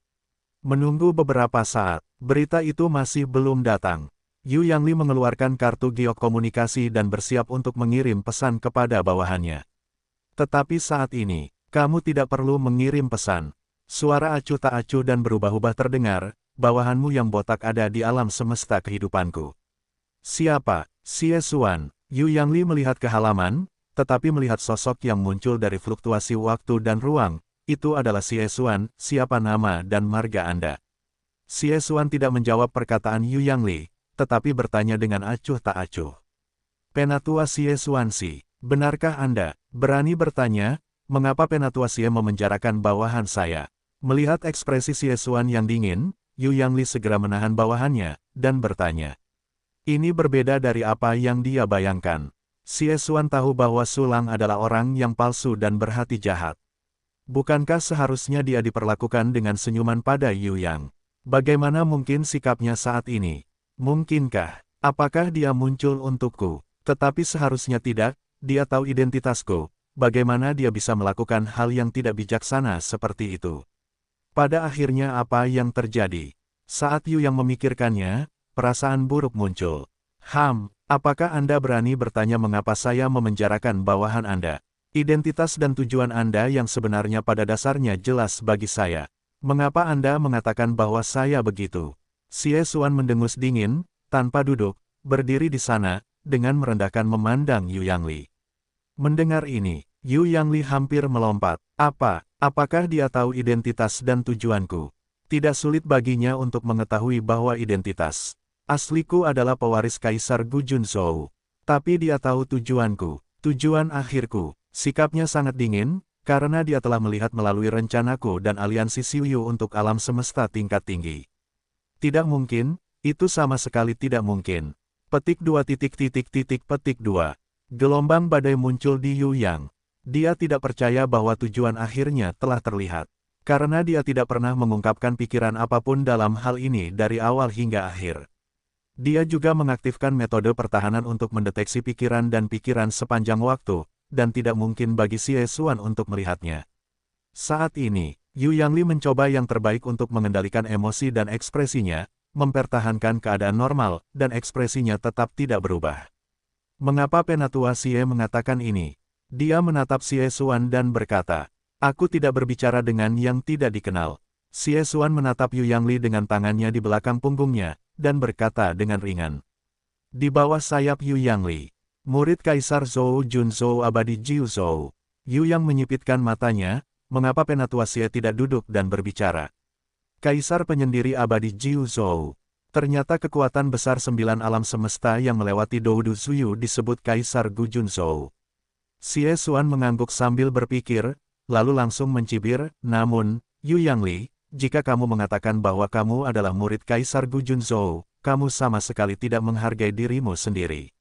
Menunggu beberapa saat, berita itu masih belum datang. Yu Yangli mengeluarkan kartu giok komunikasi dan bersiap untuk mengirim pesan kepada bawahannya. Tetapi saat ini, kamu tidak perlu mengirim pesan. Suara acuh tak acuh dan berubah-ubah terdengar, bawahanmu yang botak ada di alam semesta kehidupanku. Siapa? Xie Xuan. Yu Yangli melihat ke halaman, tetapi melihat sosok yang muncul dari fluktuasi waktu dan ruang, itu adalah Xie Xuan, siapa nama dan marga Anda? Xie Xuan tidak menjawab perkataan Yu Yangli, tetapi bertanya dengan acuh tak acuh. Penatua Xie Xuan Si, benarkah Anda berani bertanya, Mengapa Penatua Xie memenjarakan bawahan saya? Melihat ekspresi Xie Xuan yang dingin, Yu Yangli segera menahan bawahannya, dan bertanya. Ini berbeda dari apa yang dia bayangkan. Xie Xuan tahu bahwa Sulang adalah orang yang palsu dan berhati jahat. Bukankah seharusnya dia diperlakukan dengan senyuman pada Yu Yang? Bagaimana mungkin sikapnya saat ini? Mungkinkah? Apakah dia muncul untukku? Tetapi seharusnya tidak, dia tahu identitasku. Bagaimana dia bisa melakukan hal yang tidak bijaksana seperti itu? Pada akhirnya apa yang terjadi? Saat Yu Yang memikirkannya, perasaan buruk muncul. Apakah Anda berani bertanya mengapa saya memenjarakan bawahan Anda? Identitas dan tujuan Anda yang sebenarnya pada dasarnya jelas bagi saya. Mengapa Anda mengatakan bahwa saya begitu? Xie Xuan mendengus dingin, tanpa duduk, berdiri di sana, dengan merendahkan memandang Yu Yangli. Mendengar ini, Yu Yangli hampir melompat. Apakah dia tahu identitas dan tujuanku? Tidak sulit baginya untuk mengetahui bahwa identitas asliku adalah pewaris Kaisar Gu Junzhou. Tapi dia tahu tujuanku, tujuan akhirku. Sikapnya sangat dingin, karena dia telah melihat melalui rencanaku dan aliansi Xiuyu untuk alam semesta tingkat tinggi. Tidak mungkin, itu sama sekali tidak mungkin. Petik 2. Gelombang badai muncul di Yu Yang. Dia tidak percaya bahwa tujuan akhirnya telah terlihat. Karena dia tidak pernah mengungkapkan pikiran apapun dalam hal ini dari awal hingga akhir. Dia juga mengaktifkan metode pertahanan untuk mendeteksi pikiran dan pikiran sepanjang waktu, dan tidak mungkin bagi Xie Xuan untuk melihatnya. Saat ini, Yu Yangli mencoba yang terbaik untuk mengendalikan emosi dan ekspresinya, mempertahankan keadaan normal, dan ekspresinya tetap tidak berubah. Mengapa Penatua Xie mengatakan ini? Dia menatap Xie Xuan dan berkata, aku tidak berbicara dengan yang tidak dikenal. Xie Xuan menatap Yu Yangli dengan tangannya di belakang punggungnya, dan berkata dengan ringan. Di bawah sayap Yu Yangli, murid Kaisar Zhou Junzhou abadi Jiu Zhou. Yu Yang menyipitkan matanya, mengapa Penatua Xie tidak duduk dan berbicara? Kaisar penyendiri abadi Jiu Zhou. Ternyata kekuatan besar 9 alam semesta yang melewati Doudu Zuyu disebut Kaisar Gu Junzhou. Xie Xuan mengangguk sambil berpikir, lalu langsung mencibir, namun, Yu Yangli, jika kamu mengatakan bahwa kamu adalah murid Kaisar Gu Junzhou, kamu sama sekali tidak menghargai dirimu sendiri.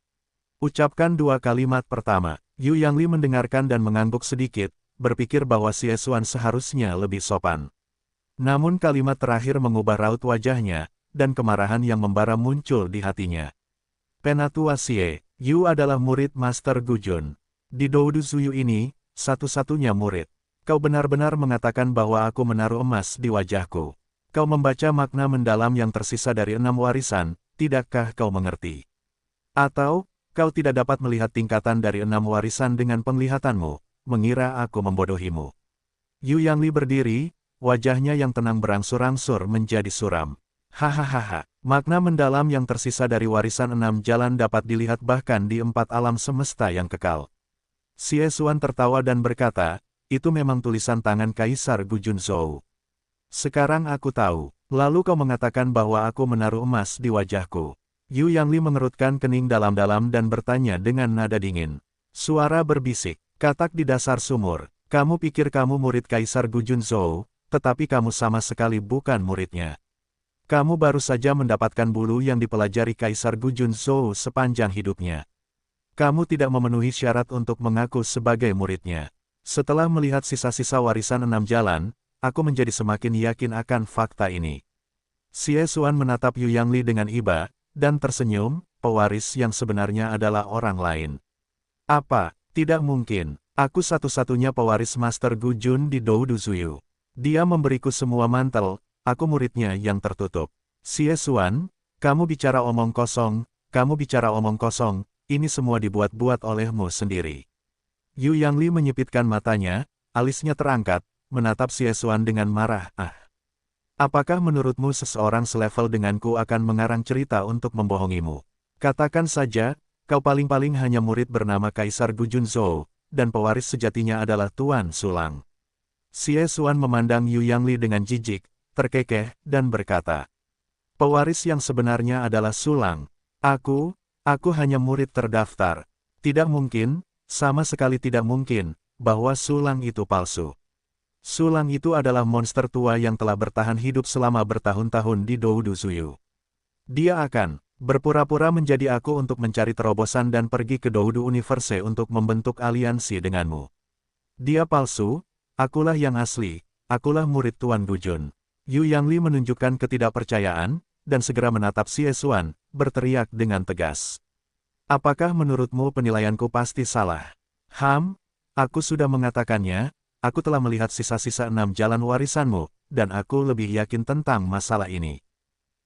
Ucapkan 2 kalimat pertama. Yu Yangli mendengarkan dan mengangguk sedikit, berpikir bahwa Xie Xuan seharusnya lebih sopan. Namun kalimat terakhir mengubah raut wajahnya, dan kemarahan yang membara muncul di hatinya. Penatua Xie, Yu adalah murid Master Gu Jun. Di Doudu Zuyu ini, satu-satunya murid. Kau benar-benar mengatakan bahwa aku menaruh emas di wajahku. Kau membaca makna mendalam yang tersisa dari 6 warisan, tidakkah kau mengerti? Atau, kau tidak dapat melihat tingkatan dari 6 warisan dengan penglihatanmu, mengira aku membodohimu. Yu Yangli berdiri, wajahnya yang tenang berangsur-angsur menjadi suram. Hahaha, makna mendalam yang tersisa dari warisan 6 jalan dapat dilihat bahkan di 4 alam semesta yang kekal. Xie Xuan tertawa dan berkata, itu memang tulisan tangan Kaisar Gu Junzhou. Sekarang aku tahu, lalu kau mengatakan bahwa aku menaruh emas di wajahku. Yu Yangli mengerutkan kening dalam-dalam dan bertanya dengan nada dingin. Suara berbisik, katak di dasar sumur, kamu pikir kamu murid Kaisar Gu Junzhou, tetapi kamu sama sekali bukan muridnya. Kamu baru saja mendapatkan bulu yang dipelajari Kaisar Gu Junzhou sepanjang hidupnya. Kamu tidak memenuhi syarat untuk mengaku sebagai muridnya. Setelah melihat sisa-sisa warisan 6 jalan, aku menjadi semakin yakin akan fakta ini. Xie Xuan menatap Yu Yangli dengan iba, dan tersenyum, pewaris yang sebenarnya adalah orang lain. Apa? Tidak mungkin. Aku satu-satunya pewaris Master Gu Jun di Doudu Zuyu. Dia memberiku semua mantel, aku muridnya yang tertutup. Xie Xuan, kamu bicara omong kosong, ini semua dibuat-buat olehmu sendiri. Yu Yangli menyipitkan matanya, alisnya terangkat, menatap Xie Xuan dengan marah. Apakah menurutmu seseorang selevel denganku akan mengarang cerita untuk membohongimu? Katakan saja, kau paling-paling hanya murid bernama Kaisar Gu Junzhou, dan pewaris sejatinya adalah Tuan Sulang. Xie Xuan memandang Yu Yangli dengan jijik, terkekeh, dan berkata, pewaris yang sebenarnya adalah Sulang. Aku hanya murid terdaftar. Tidak mungkin, sama sekali tidak mungkin, bahwa sulang itu palsu. Sulang itu adalah monster tua yang telah bertahan hidup selama bertahun-tahun di Doudu Suyu. Dia akan berpura-pura menjadi aku untuk mencari terobosan dan pergi ke Doudu Universe untuk membentuk aliansi denganmu. Dia palsu, akulah yang asli, akulah murid Tuan Gujun. Yu Yangli menunjukkan ketidakpercayaan, dan segera menatap Xie Xuan, berteriak dengan tegas. Apakah menurutmu penilaianku pasti salah? Aku sudah mengatakannya. Aku telah melihat sisa-sisa 6 jalan warisanmu, dan aku lebih yakin tentang masalah ini.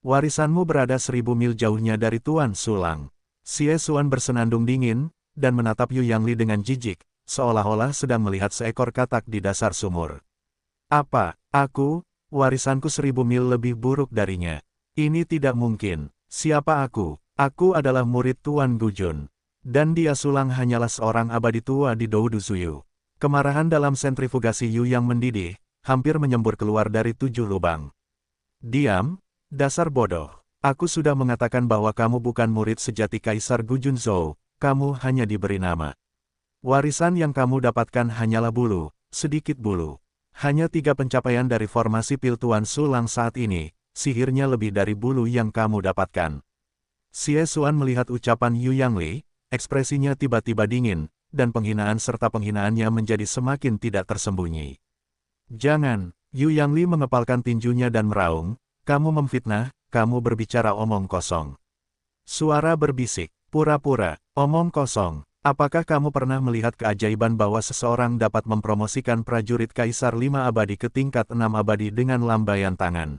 Warisanmu berada 1000 mil jauhnya dari Tuan Sulang. Xie Xuan bersenandung dingin, dan menatap Yu Yangli dengan jijik, seolah-olah sedang melihat seekor katak di dasar sumur. Apa, warisanku 1000 mil lebih buruk darinya. Ini tidak mungkin. Siapa aku? Aku adalah murid Tuan Gujun. Dan dia Sulang hanyalah seorang abadi tua di Doudu Suyu. Kemarahan dalam sentrifugasi Yu yang mendidih, hampir menyembur keluar dari 7 lubang. Diam, dasar bodoh. Aku sudah mengatakan bahwa kamu bukan murid sejati Kaisar Gujun Zhou, kamu hanya diberi nama. Warisan yang kamu dapatkan hanyalah bulu, sedikit bulu. Hanya 3 pencapaian dari formasi pil Tuan Sulang saat ini, sihirnya lebih dari bulu yang kamu dapatkan. Xie Xuan melihat ucapan Yu Yangli, ekspresinya tiba-tiba dingin, dan penghinaan serta penghinaannya menjadi semakin tidak tersembunyi. Jangan, Yu Yangli mengepalkan tinjunya dan meraung, kamu memfitnah, kamu berbicara omong kosong. Suara berbisik, pura-pura, omong kosong. Apakah kamu pernah melihat keajaiban bahwa seseorang dapat mempromosikan prajurit Kaisar 5 abadi ke tingkat 6 abadi dengan lambaian tangan?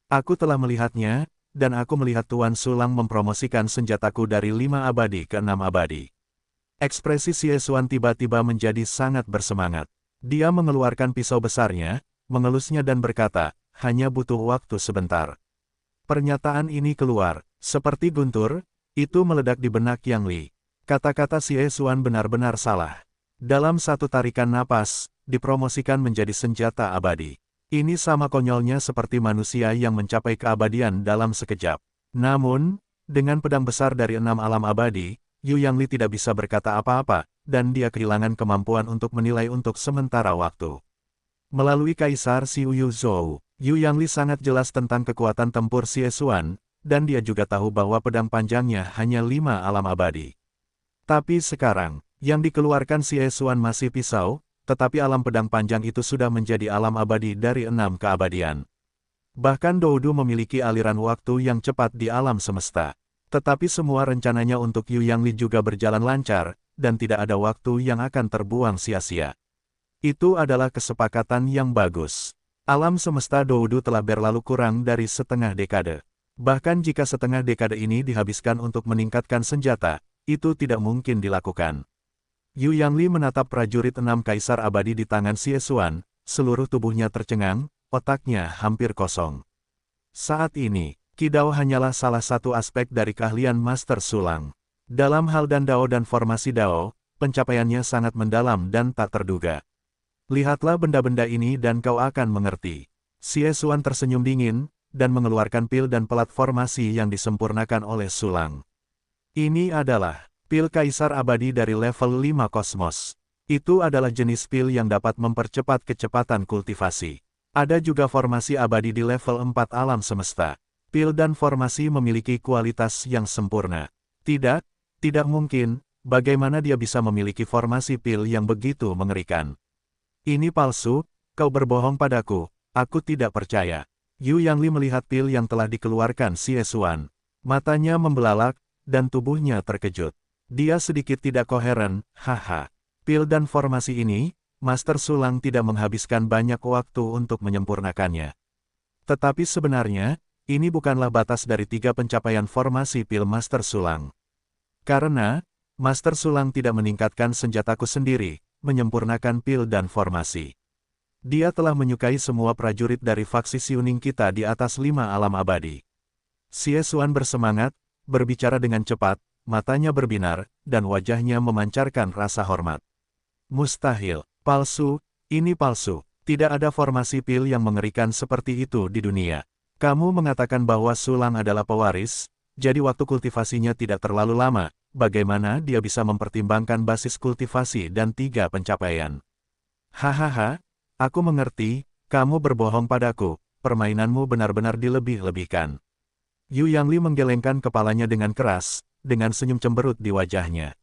Aku telah melihatnya, dan aku melihat Tuan Sulang mempromosikan senjataku dari 5 abadi ke 6 abadi. Ekspresi Xie Xuan tiba-tiba menjadi sangat bersemangat. Dia mengeluarkan pisau besarnya, mengelusnya dan berkata, hanya butuh waktu sebentar. Pernyataan ini keluar, seperti guntur, itu meledak di benak Yang Li. Kata-kata Xie Xuan benar-benar salah. Dalam satu tarikan napas, dipromosikan menjadi senjata abadi. Ini sama konyolnya seperti manusia yang mencapai keabadian dalam sekejap. Namun, dengan pedang besar dari 6 alam abadi, Yu Yangli tidak bisa berkata apa-apa, dan dia kehilangan kemampuan untuk menilai untuk sementara waktu. Melalui Kaisar Xiu Yu Zhou, Yu Yangli sangat jelas tentang kekuatan tempur Xie Xuan, dan dia juga tahu bahwa pedang panjangnya hanya 5 alam abadi. Tapi sekarang, yang dikeluarkan Xie Xuan masih pisau, tetapi alam pedang panjang itu sudah menjadi alam abadi dari 6 keabadian. Bahkan Doudu memiliki aliran waktu yang cepat di alam semesta. Tetapi semua rencananya untuk Yu Yangli juga berjalan lancar, dan tidak ada waktu yang akan terbuang sia-sia. Itu adalah kesepakatan yang bagus. Alam semesta Doudu telah berlalu kurang dari setengah dekade. Bahkan jika setengah dekade ini dihabiskan untuk meningkatkan senjata, itu tidak mungkin dilakukan. Yu Yangli menatap prajurit 6 Kaisar abadi di tangan Xie Xuan, seluruh tubuhnya tercengang, otaknya hampir kosong. Saat ini, Kidao hanyalah salah satu aspek dari keahlian Master Sulang. Dalam hal dan Dao dan formasi Dao, pencapaiannya sangat mendalam dan tak terduga. Lihatlah benda-benda ini dan kau akan mengerti. Xie Xuan tersenyum dingin, dan mengeluarkan pil dan pelat formasi yang disempurnakan oleh Sulang. Ini adalah pil Kaisar Abadi dari level 5 kosmos. Itu adalah jenis pil yang dapat mempercepat kecepatan kultivasi. Ada juga formasi abadi di level 4 alam semesta. Pil dan formasi memiliki kualitas yang sempurna. Tidak mungkin, bagaimana dia bisa memiliki formasi pil yang begitu mengerikan. Ini palsu, kau berbohong padaku, aku tidak percaya. Yu Yangli melihat pil yang telah dikeluarkan Xie Xuan. Matanya membelalak, dan tubuhnya terkejut. Dia sedikit tidak koheren, haha. Pil dan formasi ini, Master Sulang tidak menghabiskan banyak waktu untuk menyempurnakannya. Tetapi sebenarnya, ini bukanlah batas dari 3 pencapaian formasi pil Master Sulang. Karena, Master Sulang tidak meningkatkan senjataku sendiri, menyempurnakan pil dan formasi. Dia telah menyukai semua prajurit dari faksi Xiuning kita di atas 5 alam abadi. Xie Xuan bersemangat, berbicara dengan cepat, matanya berbinar, dan wajahnya memancarkan rasa hormat. Mustahil, palsu, ini palsu. Tidak ada formasi pil yang mengerikan seperti itu di dunia. Kamu mengatakan bahwa Sulang adalah pewaris, jadi waktu kultivasinya tidak terlalu lama, bagaimana dia bisa mempertimbangkan basis kultivasi dan 3 pencapaian. Hahaha, aku mengerti, kamu berbohong padaku, permainanmu benar-benar dilebih-lebihkan. Yu Yangli menggelengkan kepalanya dengan keras, dengan senyum cemberut di wajahnya.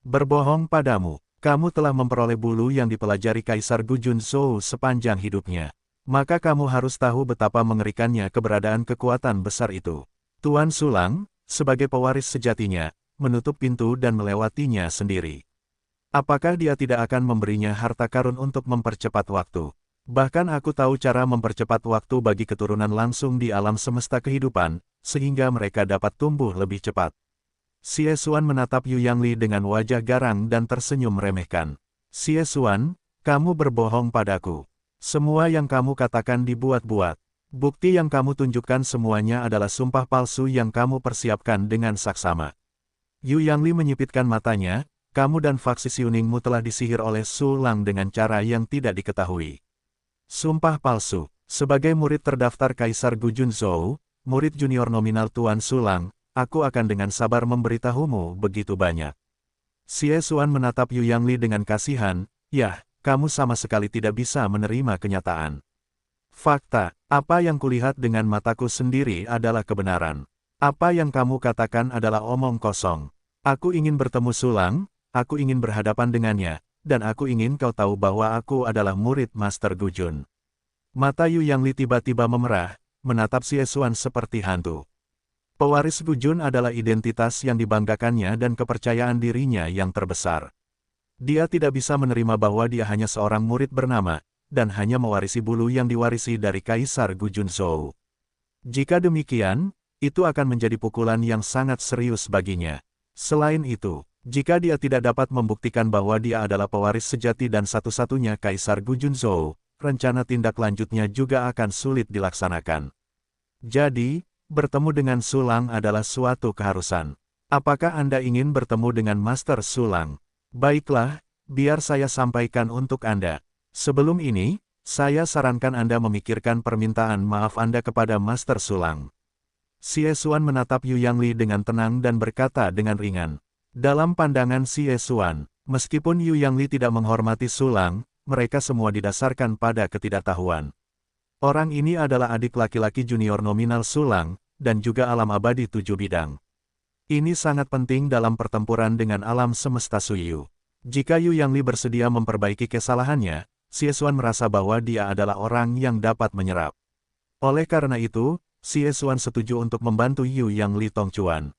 Berbohong padamu, kamu telah memperoleh bulu yang dipelajari Kaisar Gu Junzhou sepanjang hidupnya. Maka kamu harus tahu betapa mengerikannya keberadaan kekuatan besar itu. Tuan Sulang, sebagai pewaris sejatinya, menutup pintu dan melewatinya sendiri. Apakah dia tidak akan memberinya harta karun untuk mempercepat waktu? Bahkan aku tahu cara mempercepat waktu bagi keturunan langsung di alam semesta kehidupan, sehingga mereka dapat tumbuh lebih cepat. Xie Xuan menatap Yu Yangli dengan wajah garang dan tersenyum meremehkan. Xie Xuan, kamu berbohong padaku. Semua yang kamu katakan dibuat-buat. Bukti yang kamu tunjukkan semuanya adalah sumpah palsu yang kamu persiapkan dengan saksama. Yu Yangli menyipitkan matanya, kamu dan faksi Xiuningmu telah disihir oleh Su Lang dengan cara yang tidak diketahui. Sumpah palsu. Sebagai murid terdaftar Kaisar Gu Junzhou, murid junior nominal Tuan Su Lang, aku akan dengan sabar memberitahumu begitu banyak. Xie Xuan menatap Yu Yangli dengan kasihan, yah, kamu sama sekali tidak bisa menerima kenyataan. Fakta, apa yang kulihat dengan mataku sendiri adalah kebenaran. Apa yang kamu katakan adalah omong kosong. Aku ingin bertemu Sulang, aku ingin berhadapan dengannya, dan aku ingin kau tahu bahwa aku adalah murid Master Gu Jun. Mata Yu Yangli tiba-tiba memerah, menatap Xie Xuan seperti hantu. Pewaris Gu Jun adalah identitas yang dibanggakannya dan kepercayaan dirinya yang terbesar. Dia tidak bisa menerima bahwa dia hanya seorang murid bernama, dan hanya mewarisi bulu yang diwarisi dari Kaisar Gu Junzhou. Jika demikian, itu akan menjadi pukulan yang sangat serius baginya. Selain itu, jika dia tidak dapat membuktikan bahwa dia adalah pewaris sejati dan satu-satunya Kaisar Gu Junzhou, rencana tindak lanjutnya juga akan sulit dilaksanakan. Jadi, bertemu dengan Sulang adalah suatu keharusan. Apakah Anda ingin bertemu dengan Master Sulang? Baiklah, biar saya sampaikan untuk Anda. Sebelum ini, saya sarankan Anda memikirkan permintaan maaf Anda kepada Master Sulang. Xie Xuan menatap Yu Yangli dengan tenang dan berkata dengan ringan. Dalam pandangan Xie Xuan, meskipun Yu Yangli tidak menghormati Sulang, mereka semua didasarkan pada ketidaktahuan. Orang ini adalah adik laki-laki junior nominal Sulang, dan juga alam abadi 7 bidang. Ini sangat penting dalam pertempuran dengan alam semesta Suyu. Jika Yu Yangli bersedia memperbaiki kesalahannya, Xie Xuan merasa bahwa dia adalah orang yang dapat menyerap. Oleh karena itu, Xie Xuan setuju untuk membantu Yu Yangli Tongchuan.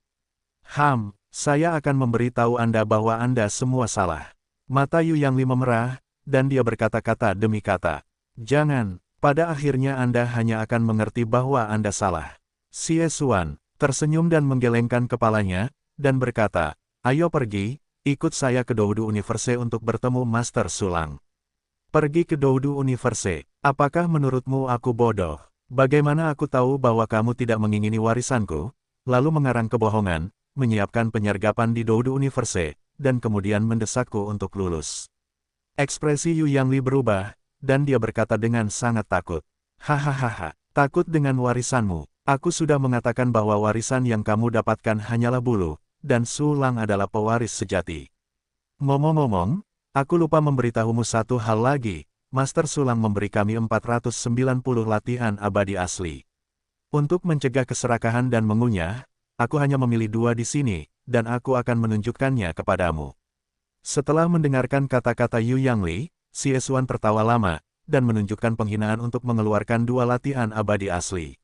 Saya akan memberitahu Anda bahwa Anda semua salah. Mata Yu Yangli memerah, dan dia berkata-kata demi kata. Jangan, pada akhirnya Anda hanya akan mengerti bahwa Anda salah. Xie Xuan tersenyum dan menggelengkan kepalanya, dan berkata, ayo pergi, ikut saya ke Doudu Universe untuk bertemu Master Sulang. Pergi ke Doudu Universe, apakah menurutmu aku bodoh? Bagaimana aku tahu bahwa kamu tidak mengingini warisanku, lalu mengarang kebohongan, menyiapkan penyergapan di Doudu Universe, dan kemudian mendesakku untuk lulus. Ekspresi Yu Yangli berubah, dan dia berkata dengan sangat takut. Hahaha, takut dengan warisanmu. Aku sudah mengatakan bahwa warisan yang kamu dapatkan hanyalah bulu, dan Sulang adalah pewaris sejati. Ngomong-ngomong, aku lupa memberitahumu satu hal lagi, Master Sulang memberi kami 490 latihan abadi asli. Untuk mencegah keserakahan dan mengunyah, aku hanya memilih 2 di sini, dan aku akan menunjukkannya kepadamu. Setelah mendengarkan kata-kata Yu Yangli, Xie Xuan tertawa lama, dan menunjukkan penghinaan untuk mengeluarkan 2 latihan abadi asli.